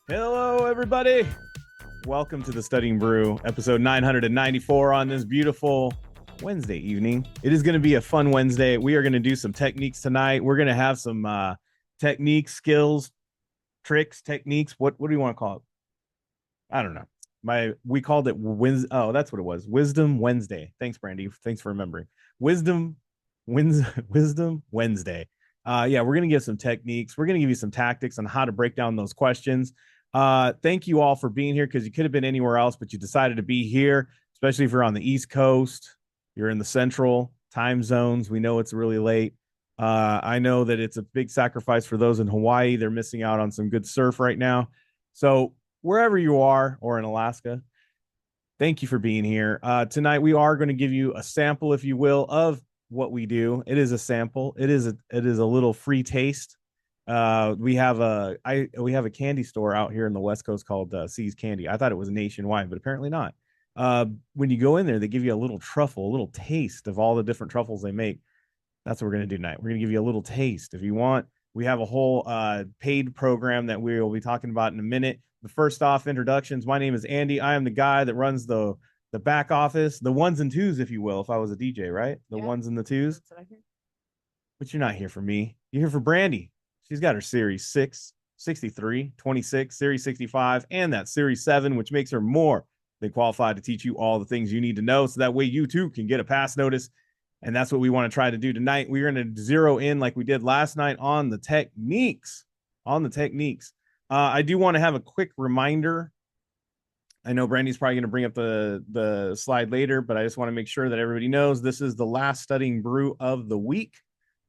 Hello, everybody. Welcome to the Studying Brew, episode 994 on this beautiful Wednesday evening. It is going to be a fun Wednesday. We are going to do some techniques tonight. We're going to have some techniques, skills, tricks, techniques. What do you want to call it? I don't know. We called it Oh, that's what it was. Wisdom Wednesday. Thanks, Brandi. Thanks for remembering. Wisdom Wednesday. Yeah, we're gonna give some techniques. We're gonna give you some tactics on how to break down those questions. Thank you all for being here because you could have been anywhere else, but you decided to be here, especially if you're on the East Coast, you're in the central time zones. We know it's really late. I know that it's a big sacrifice for those in Hawaii. They're missing out on some good surf right now. So wherever you are, or in Alaska, thank you for being here. Tonight we are going to give you a sample, if you will, of what we do. It is a sample. It is a little free taste. We have a candy store out here in the West Coast called C's Candy. I thought it was nationwide, but apparently not. When you go in there, they give you a little truffle, a little taste of all the different truffles they make. That's what we're going to do tonight. We're going to give you a little taste. If you want, we have a whole paid program that we will be talking about in a minute. But first off, introductions. My name is Andy. I am the guy that runs the back office, the ones and twos, if you will, if I was a DJ, right? The ones and the twos. That's what I hear. But you're not here for me. You're here for Brandi. She's got her Series 6, 63, 26, Series 65, and that Series 7, which makes her more than qualified to teach you all the things you need to know so that way you too can get a pass notice. And that's what we want to try to do tonight. We're going to zero in like we did last night on the techniques. I do want to have a quick reminder. I know Brandy's probably going to bring up the slide later, but I just want to make sure that everybody knows this is the last Studying Brew of the week.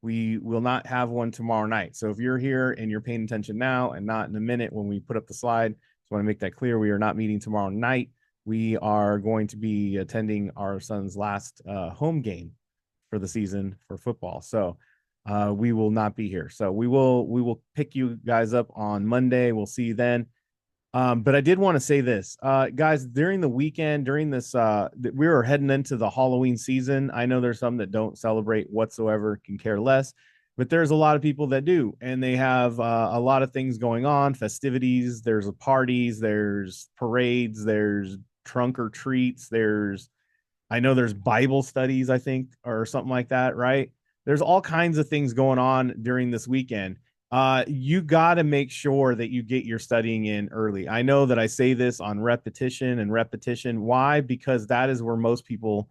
We will not have one tomorrow night. So if you're here and you're paying attention now and not in a minute when we put up the slide, just want to make that clear. We are not meeting tomorrow night. We are going to be attending our son's last home game for the season for football. So we will not be here. So we will pick you guys up on Monday. We'll see you then. But I did want to say this, guys, during the weekend, during this, we were heading into the Halloween season. I know there's some that don't celebrate whatsoever, can care less, but there's a lot of people that do, and they have a lot of things going on, festivities, there's parties, there's parades, there's trunk or treats, I know there's Bible studies, I think, or something like that, right? There's all kinds of things going on during this weekend. You got to make sure that you get your studying in early. I know that I say this on repetition and repetition. Why? Because that is where most people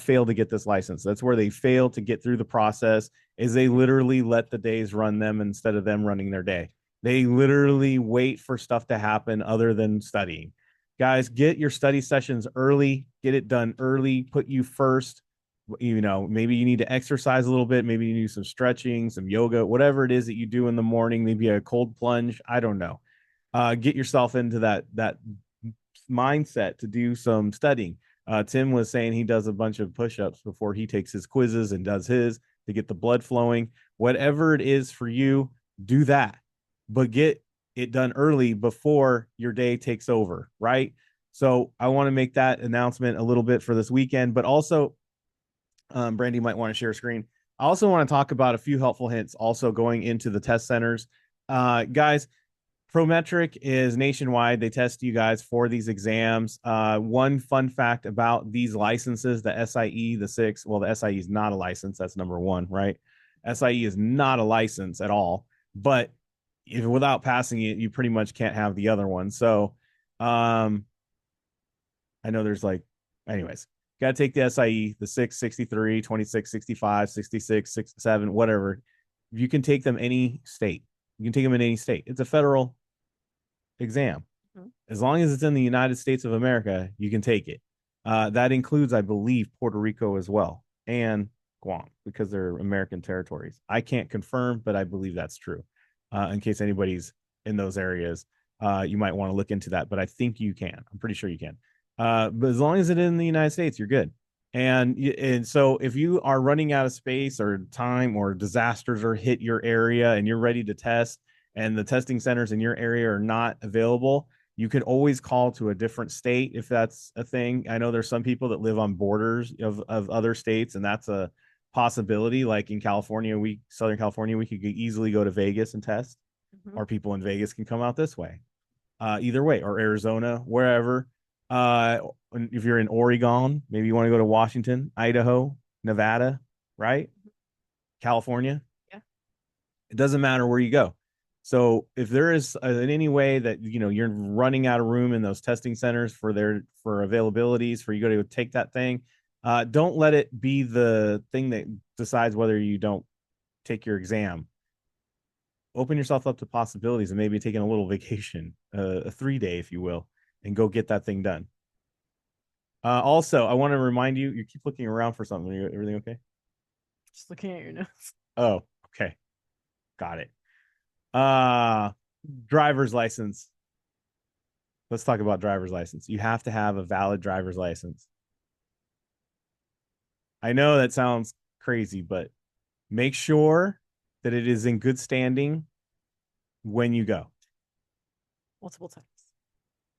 fail to get this license. That's where they fail to get through the process, is they literally let the days run them instead of them running their day. They literally wait for stuff to happen other than studying. Guys, get your study sessions early, get it done early, put you first. Maybe you need to exercise a little bit, maybe you need some stretching, some yoga, whatever it is that you do in the morning, maybe a cold plunge, I don't know. Get yourself into that mindset to do some studying. Tim was saying he does a bunch of push-ups before he takes his quizzes and does his to get the blood flowing. Whatever it is for you, do that, but get it done early before your day takes over, right? So I want to make that announcement a little bit for this weekend, but also Brandi might want to share a screen. I also want to talk about a few helpful hints also going into the test centers. Guys, Prometric is nationwide. They test you guys for these exams. One fun fact about these licenses, the SIE, the 6, well, the SIE is not a license. That's number one, right? SIE is not a license at all. But without passing it, you pretty much can't have the other one. So I know there's anyways. Got to take the SIE, the 6, 63, 26, 65, 66, 67, whatever. You can take them any state. You can take them in any state. It's a federal exam. Mm-hmm. As long as it's in the United States of America, you can take it. That includes, I believe, Puerto Rico as well, and Guam, because they're American territories. I can't confirm, but I believe that's true. In case anybody's in those areas, you might want to look into that, but I think you can. I'm pretty sure you can. But as long as it's in the United States, you're good. And so if you are running out of space or time, or disasters are hit your area and you're ready to test and the testing centers in your area are not available, you can always call to a different state if that's a thing. I know there's some people that live on borders of other states, and that's a possibility. Like in California, Southern California, we could easily go to Vegas and test, or people in Vegas can come out this way. either way, or Arizona, wherever. If you're in Oregon, maybe you want to go to Washington, Idaho, Nevada, right? California. Yeah. It doesn't matter where you go. So if there is in any way that you're running out of room in those testing centers for availabilities for you to go take that thing, don't let it be the thing that decides whether you don't take your exam. Open yourself up to possibilities and maybe taking a little vacation, a 3-day, if you will, and go get that thing done. Also, I want to remind you, you keep looking around for something. Everything okay? Just looking at your notes. Oh, okay. Got it. Uh, driver's license. Let's talk about driver's license. You have to have a valid driver's license. I know that sounds crazy, but make sure that it is in good standing when you go. Multiple times.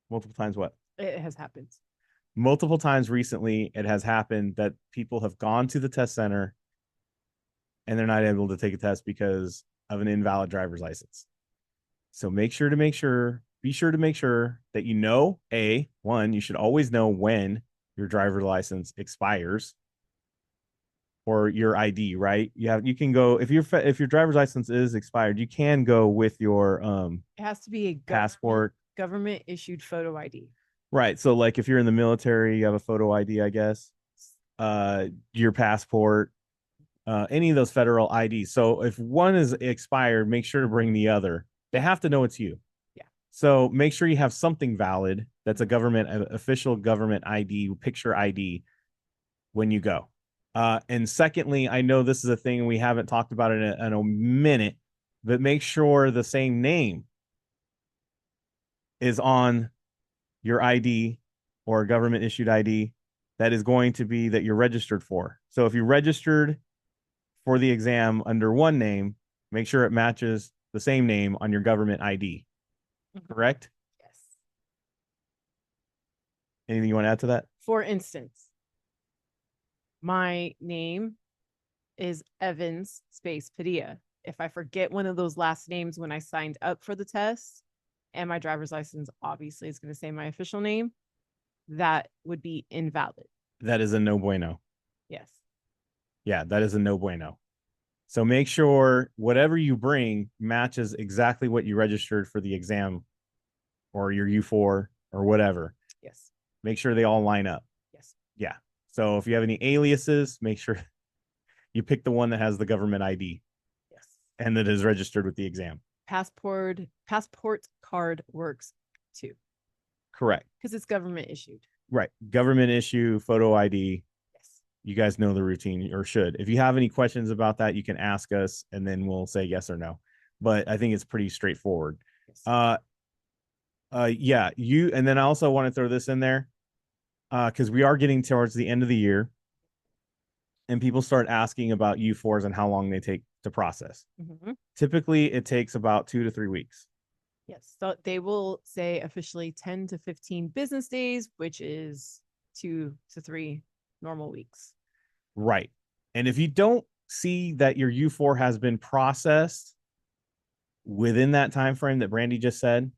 Multiple times what? It has happened. Multiple times recently, it has happened that people have gone to the test center and they're not able to take a test because of an invalid driver's license. So be sure to make sure that one, you should always know when your driver's license expires or your ID, right? You can go if your driver's license is expired, you can go with your It has to be a passport, government issued photo ID. right? So like if you're in the military, you have a photo ID, I guess. Your passport, any of those federal IDs. So if one is expired, make sure to bring the other. They have to know it's you. Yeah. So make sure you have something valid that's official government ID, picture ID when you go. And secondly, I know this is a thing we haven't talked about in a minute, but make sure the same name is on your ID or government issued ID that is going to be that you're registered for. So if you registered for the exam under one name, make sure it matches the same name on your government ID. Correct? Yes. Anything you want to add to that? For instance, my name is Evans space Padilla. If I forget one of those last names when I signed up for the test, and my driver's license obviously is going to say my official name, that would be invalid. That is a no bueno. Yes. Yeah, that is a no bueno. So make sure whatever you bring matches exactly what you registered for the exam or your U4 or whatever. Yes. Make sure they all line up. Yes. Yeah. So if you have any aliases, make sure you pick the one that has the government ID. Yes. And that is registered with the exam. Passport card works too. Correct. Because it's government issued. Right. Government issue, photo ID. Yes. You guys know the routine or should. If you have any questions about that, you can ask us and then we'll say yes or no. But I think it's pretty straightforward. Yes. Yeah, and then I also want to throw this in there because we are getting towards the end of the year and people start asking about U4s and how long they take to process. Mm-hmm. Typically, it takes about 2 to 3 weeks. Yes. So they will say officially 10 to 15 business days, which is 2 to 3 normal weeks. Right. And if you don't see that your U4 has been processed within that time frame that Brandi just said,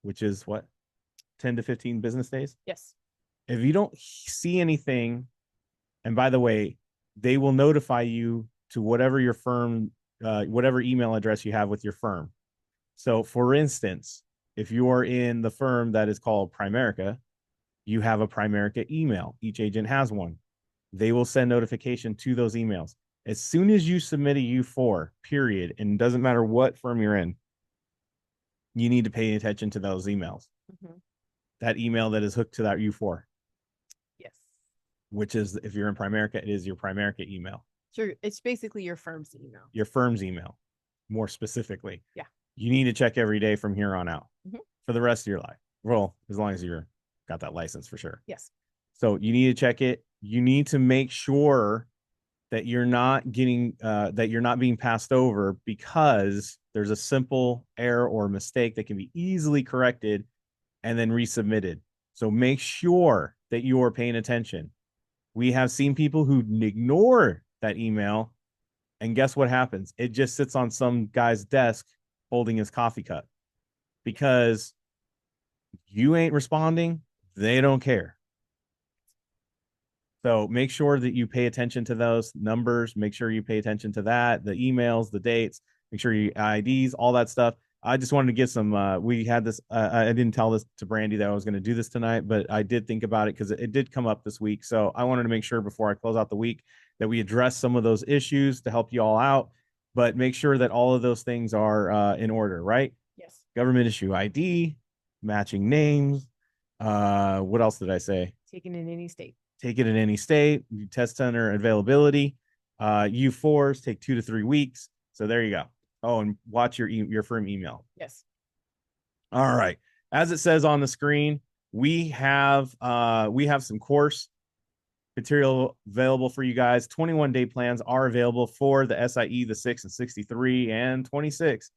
which is what? 10 to 15 business days? Yes. If you don't see anything, and by the way, they will notify you to whatever your firm, whatever email address you have with your firm. So for instance, if you are in the firm that is called Primerica, you have a Primerica email. Each agent has one. They will send notification to those emails. As soon as you submit a U4, period, and it doesn't matter what firm you're in, you need to pay attention to those emails. Mm-hmm. That email that is hooked to that U4. Yes. Which is, if you're in Primerica, it is your Primerica email. Sure. It's basically your firm's email. Your firm's email, more specifically. Yeah. You need to check every day from here on out for the rest of your life. Well, as long as you're got that license for sure. Yes. So you need to check it. You need to make sure that you're not getting that you're not being passed over because there's a simple error or mistake that can be easily corrected and then resubmitted. So make sure that you are paying attention. We have seen people who ignore that email, and guess what happens? It just sits on some guy's desk holding his coffee cup because You ain't responding, they don't care. So make sure that you pay attention to those numbers. Make sure you pay attention to that, the emails, the dates. Make sure you IDs, all that stuff. I just wanted to get some. We had this. I didn't tell this to Brandi that I was going to do this tonight, but I did think about it because it did come up this week. So I wanted to make sure before I close out the week that we address some of those issues to help you all out. But make sure that all of those things are in order, right? Yes. Government issue ID, matching names. What else did I say? Taken in any state. Take it in any state. Test center availability. U4s take 2 to 3 weeks. So there you go. Oh, and watch your firm email. Yes. All right. As it says on the screen, we have some course material available for you guys. 21-day plans are available for the SIE, the 6 and 63 and 26.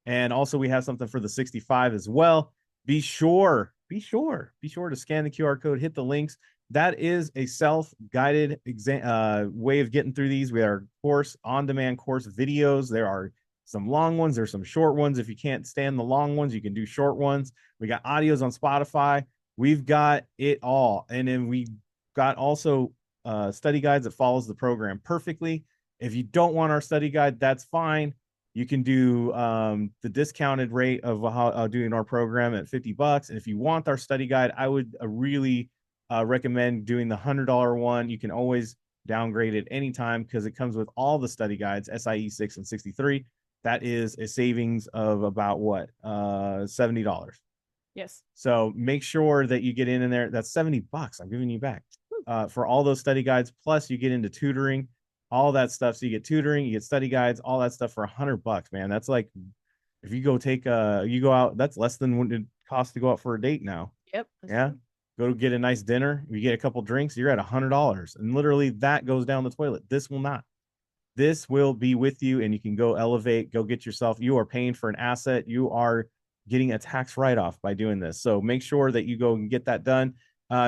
And also we have something for the 65 as well. Be sure to scan the QR code, hit the links. That is a self-guided way of getting through these. We have our course, on-demand course videos. There are some long ones. There's some short ones. If you can't stand the long ones, you can do short ones. We got audios on Spotify. We've got it all. And then we got also study guides that follows the program perfectly. If you don't want our study guide, that's fine. You can do the discounted rate of doing our program at $50. And if you want our study guide, I would really recommend doing the $100 one. You can always downgrade it anytime because it comes with all the study guides, SIE 6 and 63. That is a savings of about what? $70. Yes. So make sure that you get in there. That's $70 I'm giving you back for all those study guides. Plus you get into tutoring, all that stuff. So you get tutoring, you get study guides, all that stuff for $100, man. That's like, if you go you go out, that's less than what it costs to go out for a date now. Yep. Yeah. True. Go to get a nice dinner. You get a couple drinks, you're at $100. And literally that goes down the toilet. This will not. This will be with you and you can go elevate, go get yourself. You are paying for an asset. You are getting a tax write-off by doing this. So make sure that you go and get that done.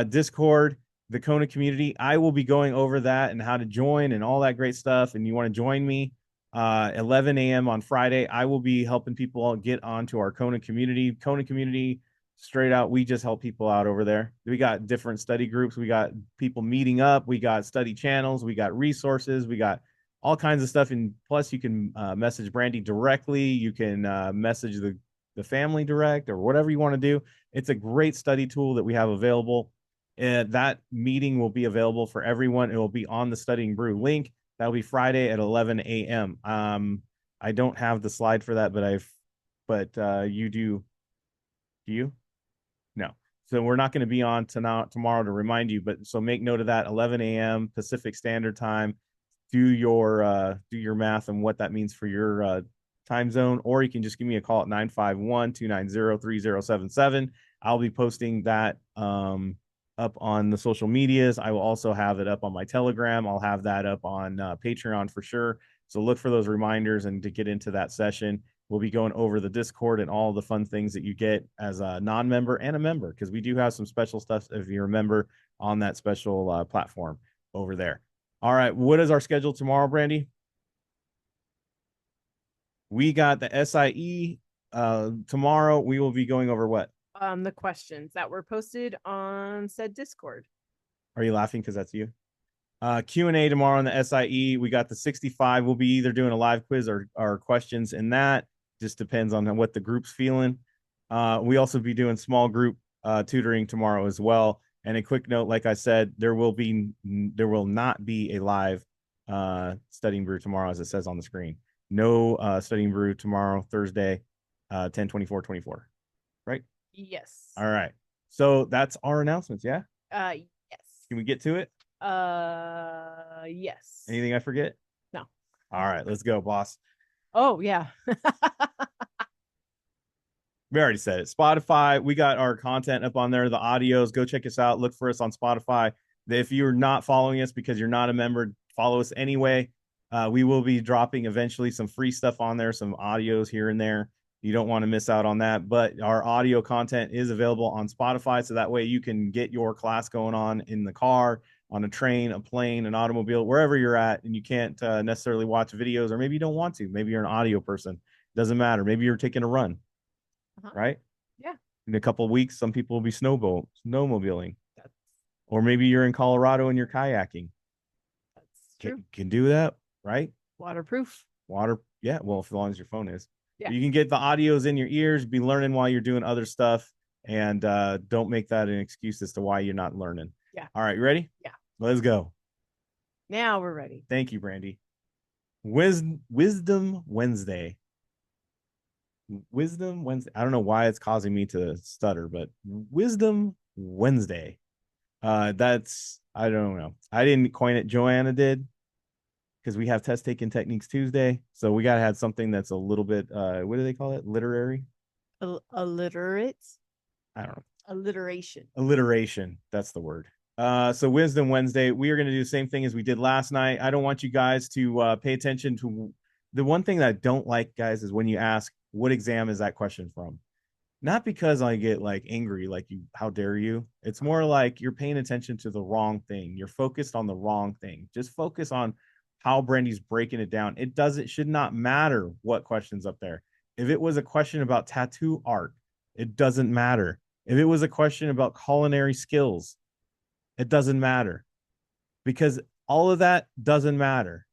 Discord, the Kona community. I will be going over that and how to join and all that great stuff. And you want to join me 11 a.m. on Friday. I will be helping people get onto our Kona community. Kona community, straight out, we just help people out over there. We got different study groups. We got people meeting up. We got study channels. We got resources. We got all kinds of stuff. And plus, you can message Brandi directly. You can message the family direct or whatever you want to do. It's a great study tool that we have available. And that meeting will be available for everyone. It will be on the Studying Brew link. That'll be Friday at 11 a.m. I don't have the slide for that, but you do. Do you? No. So we're not going to be on tomorrow to remind you, but so make note of that. 11 a.m. Pacific Standard Time. Do your math and what that means for your time zone, or you can just give me a call at 951-290-3077. I'll be posting that up on the social medias. I will also have it up on my Telegram. I'll have that up on Patreon for sure. So look for those reminders and to get into that session. We'll be going over the Discord and all the fun things that you get as a non-member and a member, because we do have some special stuff if you're a member on that special platform over there. All right. What is our schedule tomorrow, Brandi? We got the SIE. Tomorrow we will be going over what? The questions that were posted on said Discord. Are you laughing because that's you? Q&A tomorrow on the SIE. We got the 65. We'll be either doing a live quiz or questions in that. Just depends on what the group's feeling. We also be doing small group tutoring tomorrow as well. And a quick note, like I said, there will not be a live Studying Brew tomorrow, as it says on the screen. No Studying Brew tomorrow, Thursday, 10/24/24. Right? Yes. All right. So that's our announcements. Yeah. Yes. Can we get to it? Yes. Anything I forget? No. All right, let's go, boss. Oh yeah. We already said it. Spotify, we got our content up on there, the audios. Go check us out. Look for us on Spotify. If you're not following us because you're not a member, follow us anyway. We will be dropping eventually some free stuff on there, some audios here and there. You don't want to miss out on that. But our audio content is available on Spotify. So that way you can get your class going on in the car, on a train, a plane, an automobile, wherever you're at. And you can't necessarily watch videos, or maybe you don't want to. Maybe you're an audio person. Doesn't matter. Maybe you're taking a run. Right? Yeah. In a couple of weeks, some people will be snowmobiling, That's or maybe you're in Colorado and you're kayaking. that's true. Can do that, right? Waterproof. Water, yeah. Well, as long as your phone is, Yeah. you can get the audios in your ears, be learning while you're doing other stuff, and don't make that an excuse as to why you're not learning. Yeah. All right, you ready? Yeah. Let's go. Now we're ready. Thank you, Brandi. Wisdom Wednesday. Wisdom Wednesday. I don't know why it's causing me to stutter, but Wisdom Wednesday. That's I don't know. I didn't coin it. Joanna did because we have test taking techniques Tuesday, so we gotta have something that's a little bit. What do they call it? Literary. Illiterate. I don't know. Alliteration. Alliteration. That's the word. So Wisdom Wednesday, we are going to do the same thing as we did last night. I don't want you guys to pay attention to the one thing that I don't like, guys, is when you ask, what exam is that question from? Not because I get like angry, like you, how dare you? It's more like you're paying attention to the wrong thing. You're focused on the wrong thing. Just focus on how Brandy's breaking it down. Should not matter what question's up there. If it was a question about tattoo art, it doesn't matter. If it was a question about culinary skills, it doesn't matter because all of that doesn't matter.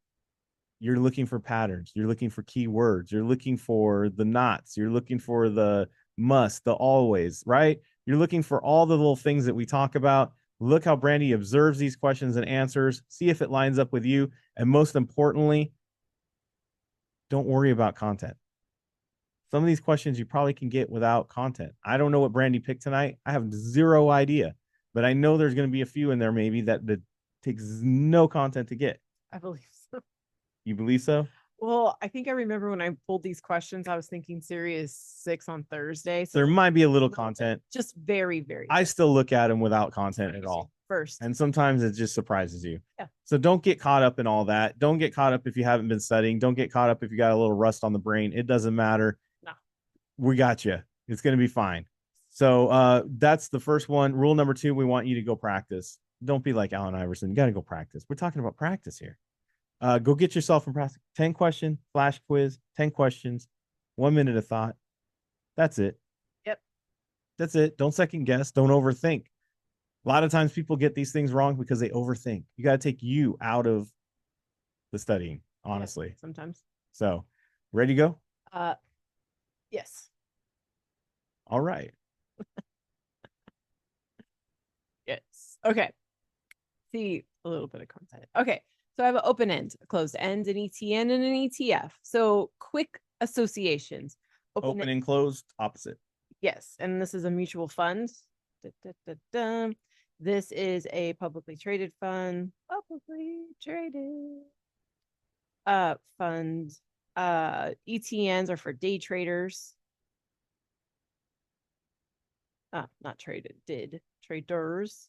You're looking for patterns. You're looking for keywords. You're looking for the knots. You're looking for the must, the always, right? You're looking for all the little things that we talk about. Look how Brandi observes these questions and answers. See if it lines up with you. And most importantly, don't worry about content. Some of these questions you probably can get without content. I don't know what Brandi picked tonight. I have zero idea, but I know there's going to be a few in there maybe that takes no content to get. I believe so. You believe so? Well, I think I remember when I pulled these questions, I was thinking Series 6 on Thursday. So there might be a little content. Just very, very. I still look at them without content at all. First. And sometimes it just surprises you. Yeah. So don't get caught up in all that. Don't get caught up if you haven't been studying. Don't get caught up if you got a little rust on the brain. It doesn't matter. No. We got you. It's going to be fine. So that's the first one. Rule number 2, we want you to go practice. Don't be like Allen Iverson. You got to go practice. We're talking about practice here. Go get yourself in practice. 10 question flash quiz, 10 questions, 1 minute of thought. That's it. Yep. That's it. Don't second guess. Don't overthink. A lot of times people get these things wrong because they overthink. You got to take you out of the studying, honestly. Yeah, sometimes. So, ready to go? Yes. All right. Yes. Okay. See a little bit of content. Okay. So I have an open end, a closed end, an ETN, and an ETF. So quick associations. Open and closed, opposite. Yes. And this is a mutual fund. Da, da, da, da. This is a publicly traded fund. Publicly traded fund. ETNs are for day traders. Not traded, traders.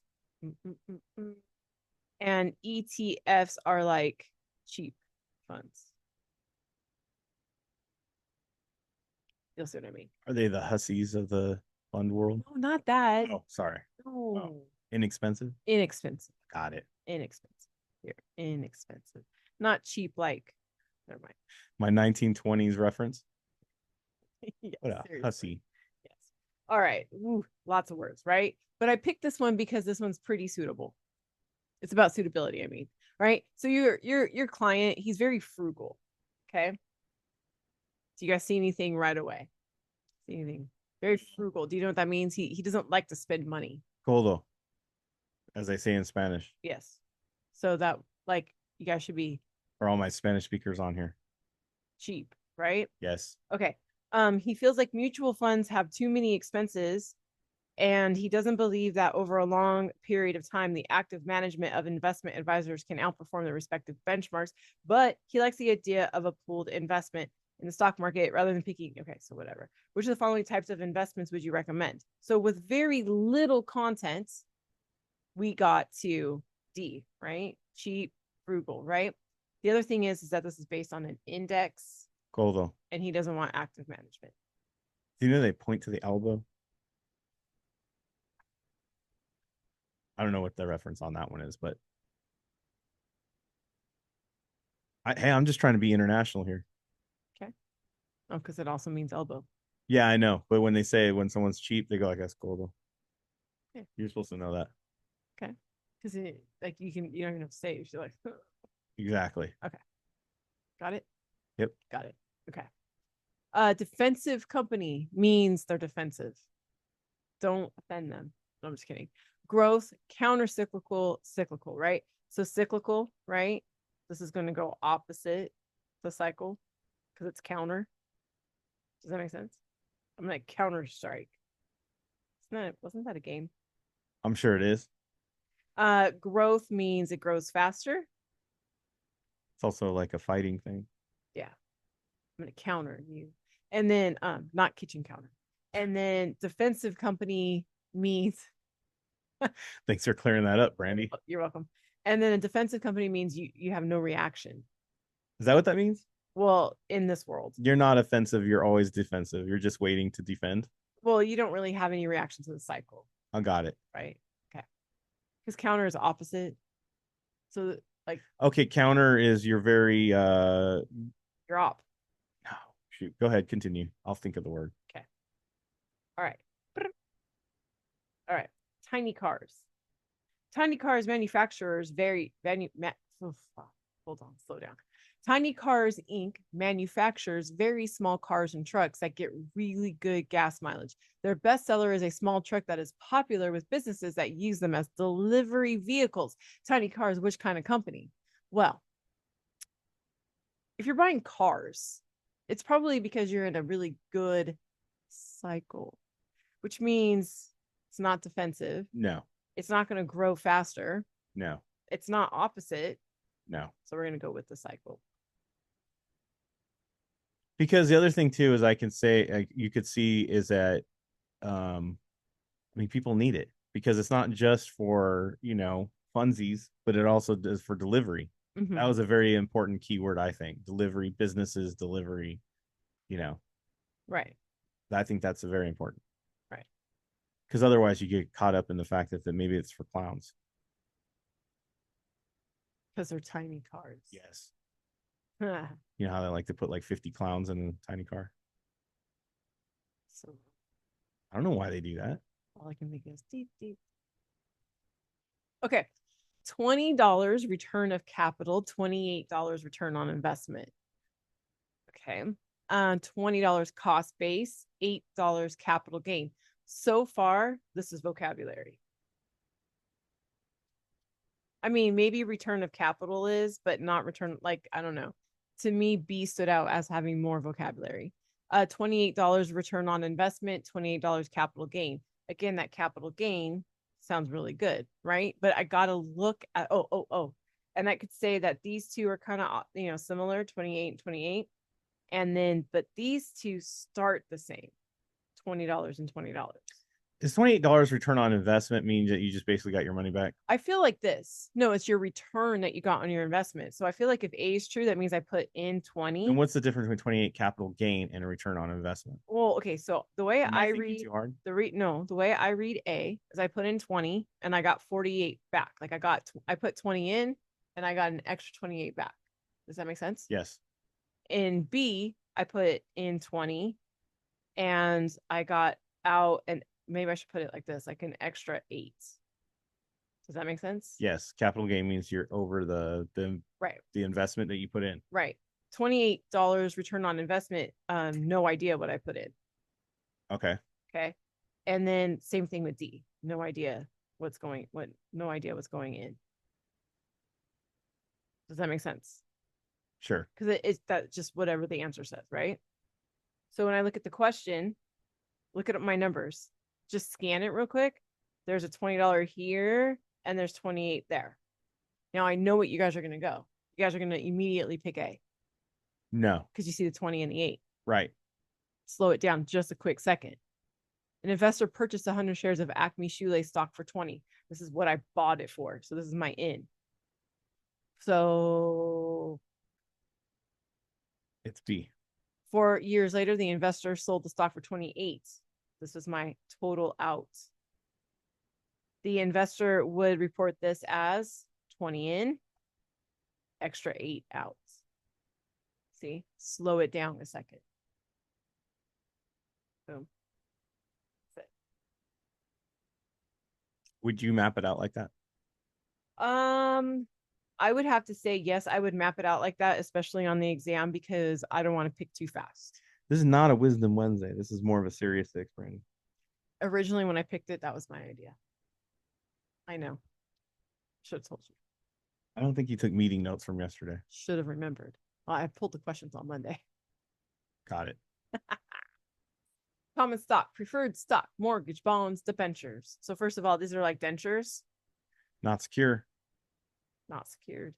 And ETFs are like cheap funds. You'll see what I mean. Are they the hussies of the fund world? No, not that. Oh, sorry. No. Oh. Inexpensive? Inexpensive. Got it. Inexpensive. Here. Inexpensive. Not cheap like, never mind. My 1920s reference? Yes, what a hussy. Yes. All right. Ooh, lots of words, right? But I picked this one because this one's pretty suitable. It's about suitability, I mean, right? So your client, he's very frugal. Okay. Do you guys see anything right away? See anything? Very frugal. Do you know what that means? He doesn't like to spend money. Codo, as they say in Spanish. Yes. So that, like, you guys should be. For all my Spanish speakers on here. Cheap, right? Yes. Okay. He feels like mutual funds have too many expenses, and he doesn't believe that over a long period of time, the active management of investment advisors can outperform their respective benchmarks. But he likes the idea of a pooled investment in the stock market rather than picking. Okay, so whatever. Which of the following types of investments would you recommend? So with very little content, we got to D, right? Cheap, frugal, right? The other thing is that this is based on an index. Codo. And he doesn't want active management. Do you know they point to the elbow? I don't know what the reference on that one is, but hey, I'm just trying to be international here. Okay. Oh, because it also means elbow. Yeah, I know. But when they say when someone's cheap, they go like that's cool. Yeah. You're supposed to know that. Okay. Because like you don't even have to say it. You're like, Exactly. okay, got it. Yep. Got it. Okay. Defensive company means they're defensive. Don't offend them. No, I'm just kidding. Growth, counter cyclical, cyclical, right? So cyclical, right? This is going to go opposite the cycle because it's counter. Does that make sense? I'm like counter strike. Wasn't that a game? I'm sure it is. Growth means it grows faster. It's also like a fighting thing. Yeah. I'm gonna counter you. And then not kitchen counter. And then defensive company means Thanks for clearing that up, Brandi. you're welcome. And then a defensive company means you have no reaction. Is that what that means? Well, in this world. You're not offensive. You're always defensive. You're just waiting to defend. Well, you don't really have any reaction to the cycle, I got it. right? Okay. Because counter is opposite. So like Okay, counter is you're very you're op. no, shoot. Go ahead, continue. I'll think of the word. Okay. All right. All right. Tiny cars. Tiny cars manufacturers hold on, slow down. Tiny Cars Inc. manufactures very small cars and trucks that get really good gas mileage. Their bestseller is a small truck that is popular with businesses that use them as delivery vehicles. Tiny Cars, which kind of company? Well, if you're buying cars, it's probably because you're in a really good cycle, which means it's not defensive. No, It's not going to grow faster. no, It's not opposite. no. So we're going to go with the cycle. Because the other thing too is I can say like, you could see is that I mean people need it because it's not just for funsies, but it also does for delivery. Mm-hmm. That was a very important keyword, I think. Delivery, businesses, delivery, you know. Right. I think that's a very important. Right. Because otherwise you get caught up in the fact that maybe it's for clowns. Because they're tiny cars. Yes. You know how they like to put like 50 clowns in a tiny car? So I don't know why they do that. all I can think is deep, deep. Okay. $20 return of capital, $28 return on investment. Okay. $20 cost base, $8 capital gain. So far, this is vocabulary. I mean, maybe return of capital is, but not return, like, I don't know. To me, B stood out as having more vocabulary. $28 return on investment, $28 capital gain. Again, that capital gain sounds really good, right? But I gotta look at oh. And I could say that these two are kind of similar, 28 and 28. And then but these two start the same, $20 and $20. Does $28 return on investment mean that you just basically got your money back? I feel like this. No, it's your return that you got on your investment. So I feel like if A is true, that means I put in 20. And what's the difference between 28 capital gain and a return on investment? Well, okay, so the way Am I thinking read too hard? the way I read A is I put in 20 and I got 48 back. Like I put 20 in and I got an extra 28 back. Does that make sense? Yes. In B, I put in 20 and I got out, and maybe I should put it like this, like an extra 8. Does that make sense? Yes. Capital gain means you're over Right. the investment that you put in. Right. $28 return on investment. No idea what I put in. Okay. Okay. And then same thing with D. No idea what's going in. Does that make sense? Sure. Because it's that just whatever the answer says, right? So when I look at the question, look at my numbers. Just scan it real quick. There's a $20 here and there's 28 there. Now I know what you guys are going to go. You guys are going to immediately pick A No. because you see the 20 and the 8. Right. Slow it down just a quick second. An investor purchased 100 shares of Acme Shoelace stock for 20. This is what I bought it for. So this is my in. So It's B. 4 years later, the investor sold the stock for 28. This was my total out. The investor would report this as 20 in, extra 8 out. See, slow it down a second. Boom. That's Would you map it out like that? it. I would have to say yes, I would map it out like that, especially on the exam, because I don't want to pick too fast. This is not a Wisdom Wednesday. This is more of a serious six, Brandi. Originally, when I picked it, that was my idea. I know. Should have told you. I don't think you took meeting notes from yesterday. Should have remembered. Well, I pulled the questions on Monday. Got it. Common stock, preferred stock, mortgage, bonds, debentures. So first of all, these are like dentures, Not secure. not secured.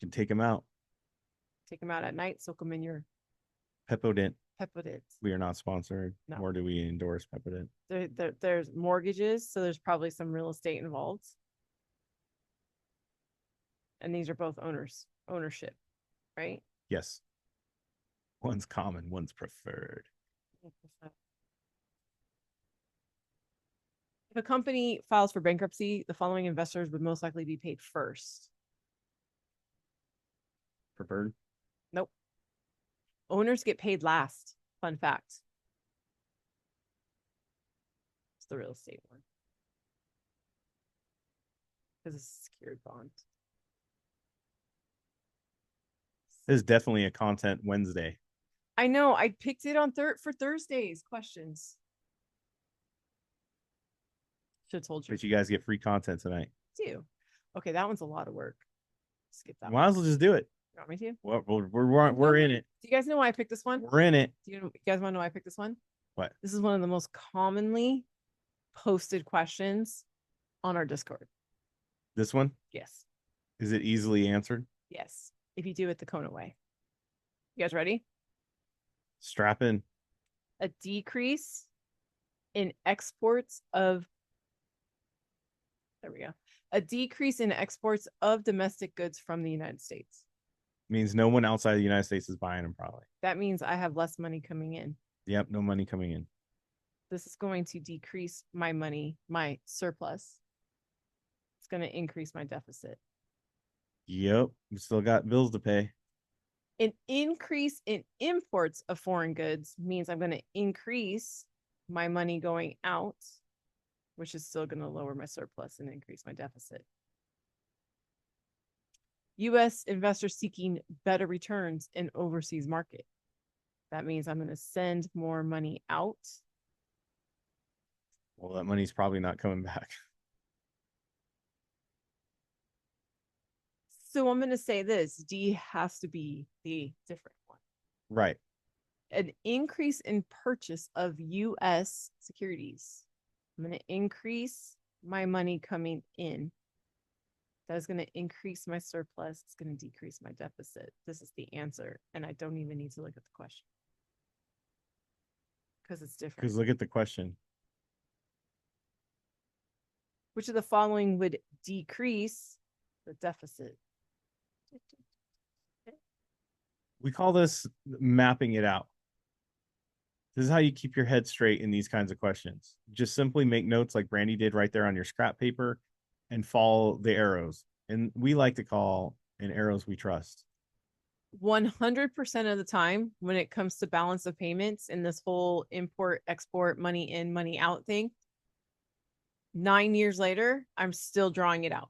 You can take them out. Take them out at night, soak them in your Pepodent. Pepodent. We are not sponsored, No. nor do we endorse Pepodent. There's mortgages, so there's probably some real estate involved. And these are both ownership, right? Yes. One's common, one's preferred. If a company files for bankruptcy, the following investors would most likely be paid first. Preferred? Nope. Owners get paid last. Fun fact. It's the real estate one. Because it's a secured bond. This is definitely a content Wednesday. I know. I picked it on for Thursday's questions. Should have told you. But you guys get free content tonight. Do. Okay, that one's a lot of work. Skip that Might one. as well just do it. You want me to? We're in it. Do you guys know why I picked this one? We're in it. Do you guys want to know why I picked this one? What? This is one of the most commonly posted questions on our Discord. This one? Yes. Is it easily answered? Yes. If you do it the KONA way. You guys ready? Strap in. A decrease in exports of a decrease in exports of domestic goods from the United States. Means no one outside the United States is buying them, probably. That means I have less money coming in. Yep, no money coming in. This is going to decrease my money, my surplus. It's going to increase my deficit. Yep, we still got bills to pay. An increase in imports of foreign goods means I'm going to increase my money going out, which is still going to lower my surplus and increase my deficit. U.S. investors seeking better returns in overseas market. That means I'm going to send more money out. Well, that money's probably not coming back. So I'm going to say this. D has to be the different one. Right. An increase in purchase of U.S. securities. I'm going to increase my money coming in. That is going to increase my surplus. It's going to decrease my deficit. This is the answer. And I don't even need to look at the question. Because it's different. Because look at the question. Which of the following would decrease the deficit? We call this mapping it out. This is how you keep your head straight in these kinds of questions. Just simply make notes like Brandi did right there on your scrap paper and follow the arrows. And we like to call in arrows we trust. 100% of the time when it comes to balance of payments in this whole import, export, money in, money out thing, 9 years later, I'm still drawing it out.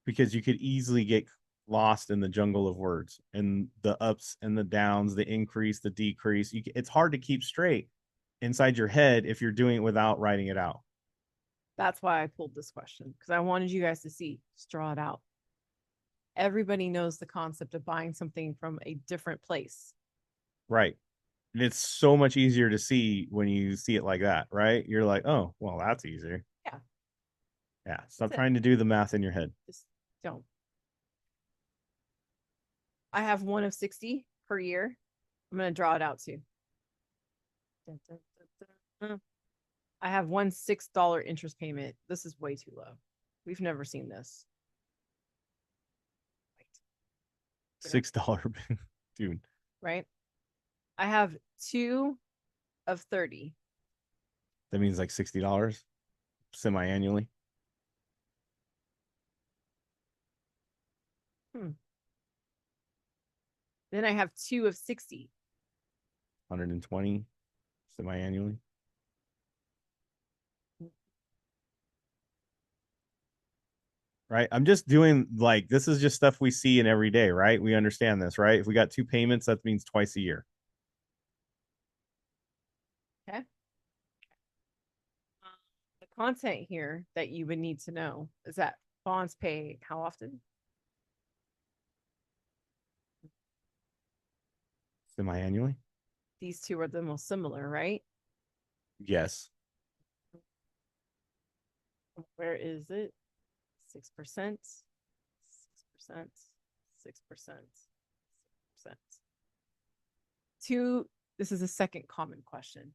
Because you could easily get lost in the jungle of words and the ups and the downs, the increase, the decrease. It's hard to keep straight inside your head if you're doing it without writing it out. That's why I pulled this question, because I wanted you guys to see, just draw it out. Everybody knows the concept of buying something from a different place. Right. And it's so much easier to see when you see it like that, right? You're like, oh, well, that's easier. Yeah. Yeah. Stop trying to do the math in your head. Just don't. I have one of 60 per year. I'm going to draw it out too. I have one $6 interest payment. This is way too low. We've never seen this. $6, dude. Right? I have 2 of 30. That means like $60 semi-annually. Then I have 2 of 60. 120. Semi-annually. Right. I'm just doing like this is just stuff we see in every day, right? We understand this, right? If we got two payments, that means twice a year. Okay. The content here that you would need to know is that bonds pay how often? Semi-annually. These two are the most similar, right? Yes. Where is it? 6%, 6%, 6%, 6%. Two, this is a second common question.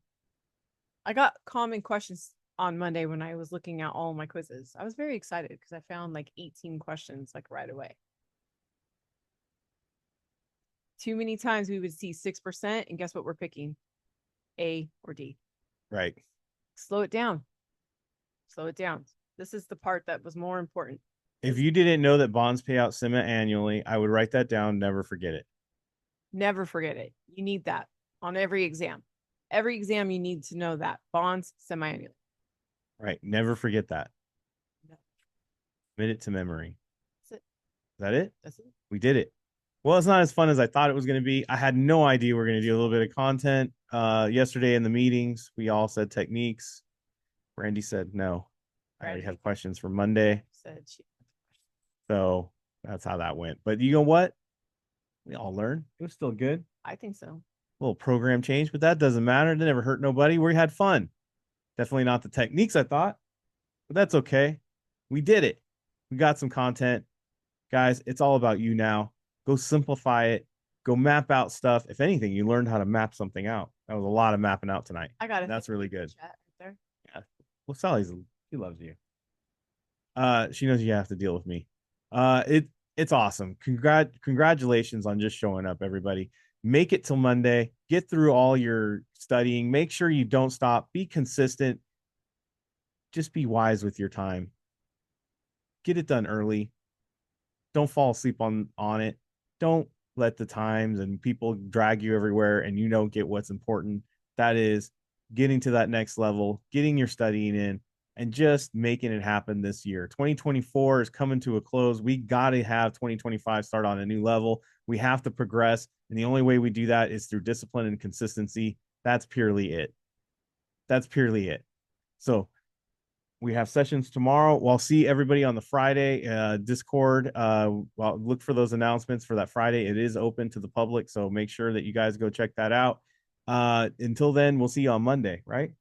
I got common questions on Monday when I was looking at all my quizzes. I was very excited because I found like 18 questions like right away. Too many times we would see 6%, and guess what we're picking? A or D. Right. Slow it down. Slow it down. This is the part that was more important. If you didn't know that bonds pay out semi-annually, I would write that down. Never forget it. Never forget it. You need that on every exam. Every exam, you need to know that bonds semi-annually. Right. Never forget that. No. Commit it to memory. That's it. Is that it? That's it. We did it. Well, it's not as fun as I thought it was going to be. I had no idea we are going to do a little bit of content. Yesterday in the meetings, we all said techniques. Brandi said no. I already have questions for Monday. Said she. So that's how that went. But you know what? We all learned. It was still good. I think so. A little program change, but that doesn't matter. It never hurt nobody. We had fun. Definitely not the techniques I thought, but that's okay. We did it. We got some content. Guys, it's all about you now. Go simplify it. Go map out stuff. If anything, you learned how to map something out. That was a lot of mapping out tonight. I got it. That's really good. Chat right there. Yeah. Well, Sally's she loves you. She knows you have to deal with me. It's awesome. Congratulations on just showing up, everybody. Make it till Monday. Get through all your studying. Make sure you don't stop. Be consistent. Just be wise with your time. Get it done early. Don't fall asleep on it. Don't let the times and people drag you everywhere and you don't get what's important. That is getting to that next level, getting your studying in, and just making it happen this year. 2024 is coming to a close. We got to have 2025 start on a new level. We have to progress. And the only way we do that is through discipline and consistency. That's purely it. That's purely it. So we have sessions tomorrow. We'll see everybody on the Friday Discord. Well, look for those announcements for that Friday. It is open to the public, so make sure that you guys go check that out. Until then, we'll see you on Monday, right?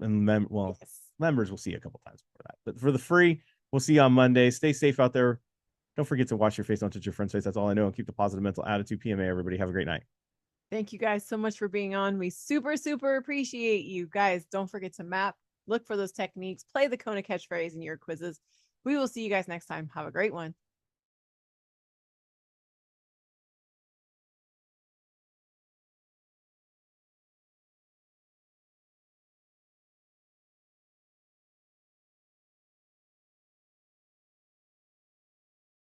And yes. Members we'll see you a couple times before that. But for the free, we'll see you on Monday. Stay safe out there. Don't forget to wash your face. Don't touch your friend's face. That's all I know. And keep the positive mental attitude. PMA, everybody. Have a great night. Thank you guys so much for being on. We super, super appreciate you guys. Don't forget to map. Look for those techniques. Play the Kona catchphrase in your quizzes. We will see you guys next time. Have a great one.